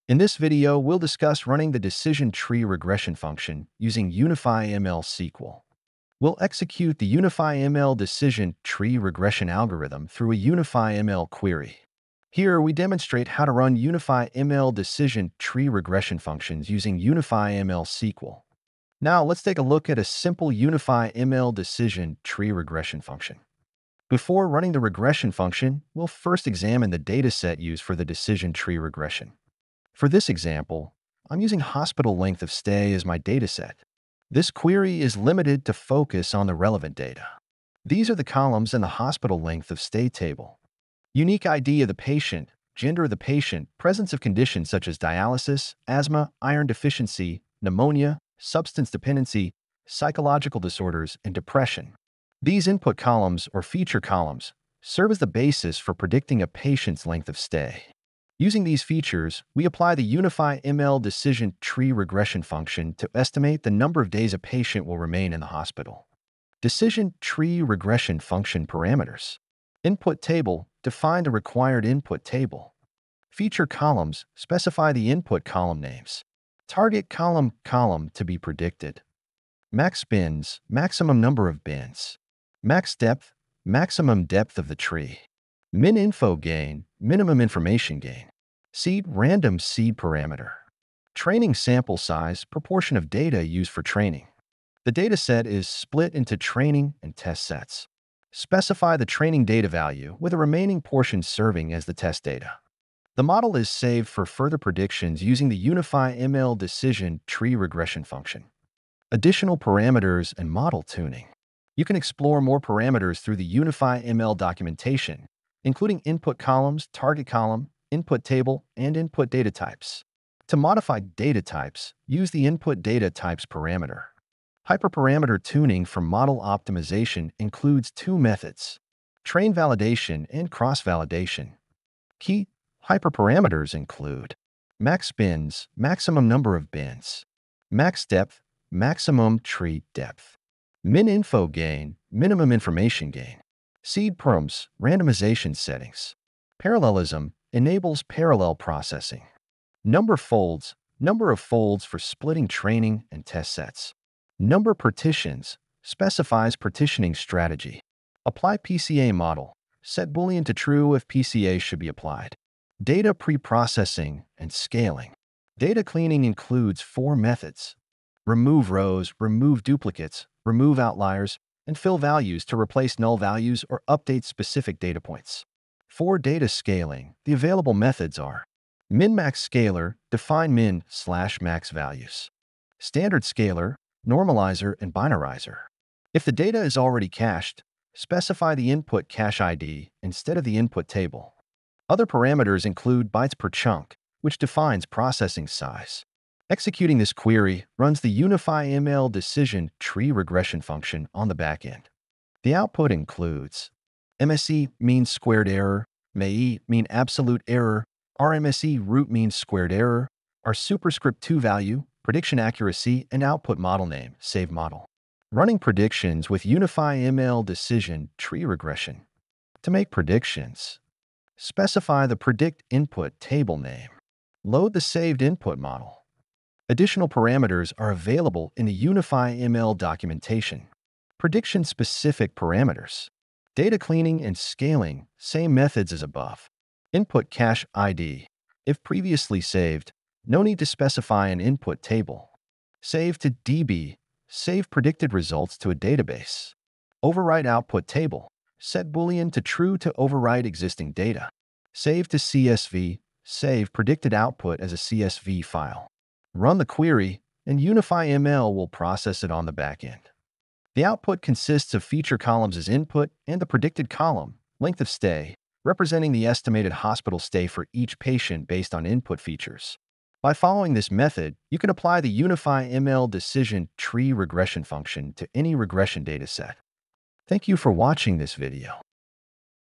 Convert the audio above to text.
In this video, we'll discuss running the decision tree regression function using UnifyML SQL. We'll execute the UnifyML decision tree regression algorithm through a UnifyML query. Here, we demonstrate how to run UnifyML decision tree regression functions using UnifyML SQL. Now, let's take a look at a simple UnifyML decision tree regression function. Before running the regression function, we'll first examine the dataset used for the decision tree regression. For this example, I'm using hospital length of stay as my dataset. This query is limited to focus on the relevant data. These are the columns in the hospital length of stay table. Unique ID of the patient, gender of the patient, presence of conditions such as dialysis, asthma, iron deficiency, pneumonia, substance dependency, psychological disorders, and depression. These input columns or feature columns serve as the basis for predicting a patient's length of stay. Using these features, we apply the UnifyML Decision Tree Regression function to estimate the number of days a patient will remain in the hospital. Decision Tree Regression function parameters. Input table, define the required input table. Feature columns, specify the input column names. Target column to be predicted. Max bins, maximum number of bins. Max depth, maximum depth of the tree. Min info gain, minimum information gain. Seed, random seed parameter. Training sample size, proportion of data used for training. The dataset is split into training and test sets. Specify the training data value, with the remaining portion serving as the test data. The model is saved for further predictions using the UnifyML Decision Tree Regression function. Additional parameters and model tuning. You can explore more parameters through the UnifyML documentation, including input columns, target column, input table, and input data types. To modify data types, use the input data types parameter. Hyperparameter tuning for model optimization includes two methods: train validation and cross-validation. Key hyperparameters include max bins, maximum number of bins, max depth, maximum tree depth, min info gain, minimum information gain, seed params, randomization settings. Parallelism enables parallel processing. Number of folds for splitting training and test sets. Number partitions specifies partitioning strategy. Apply PCA model. Set Boolean to true if PCA should be applied. Data pre-processing and scaling. Data cleaning includes four methods: remove rows, remove duplicates, remove outliers, and fill values to replace null values or update specific data points. For data scaling, the available methods are min-max scaler, define min/max values. Standard scaler, normalizer, and binarizer. If the data is already cached, specify the input cache ID instead of the input table. Other parameters include bytes per chunk, which defines processing size. Executing this query runs the UnifyML Decision Tree Regression function on the backend. The output includes MSE mean squared error, MAE mean absolute error, RMSE root mean squared error, our superscript 2 value, prediction accuracy, and output model name, save model. Running predictions with UnifyML Decision Tree Regression. To make predictions, specify the predict input table name. Load the saved input model. Additional parameters are available in the UnifyML documentation. Prediction-specific parameters. Data cleaning and scaling, same methods as above. Input cache ID. If previously saved, no need to specify an input table. Save to DB. Save predicted results to a database. Overwrite output table. Set Boolean to true to overwrite existing data. Save to CSV. Save predicted output as a CSV file. Run the query, and UnifyML will process it on the backend. The output consists of feature columns as input and the predicted column, length of stay, representing the estimated hospital stay for each patient based on input features. By following this method, you can apply the UnifyML Decision Tree Regression function to any regression dataset. Thank you for watching this video.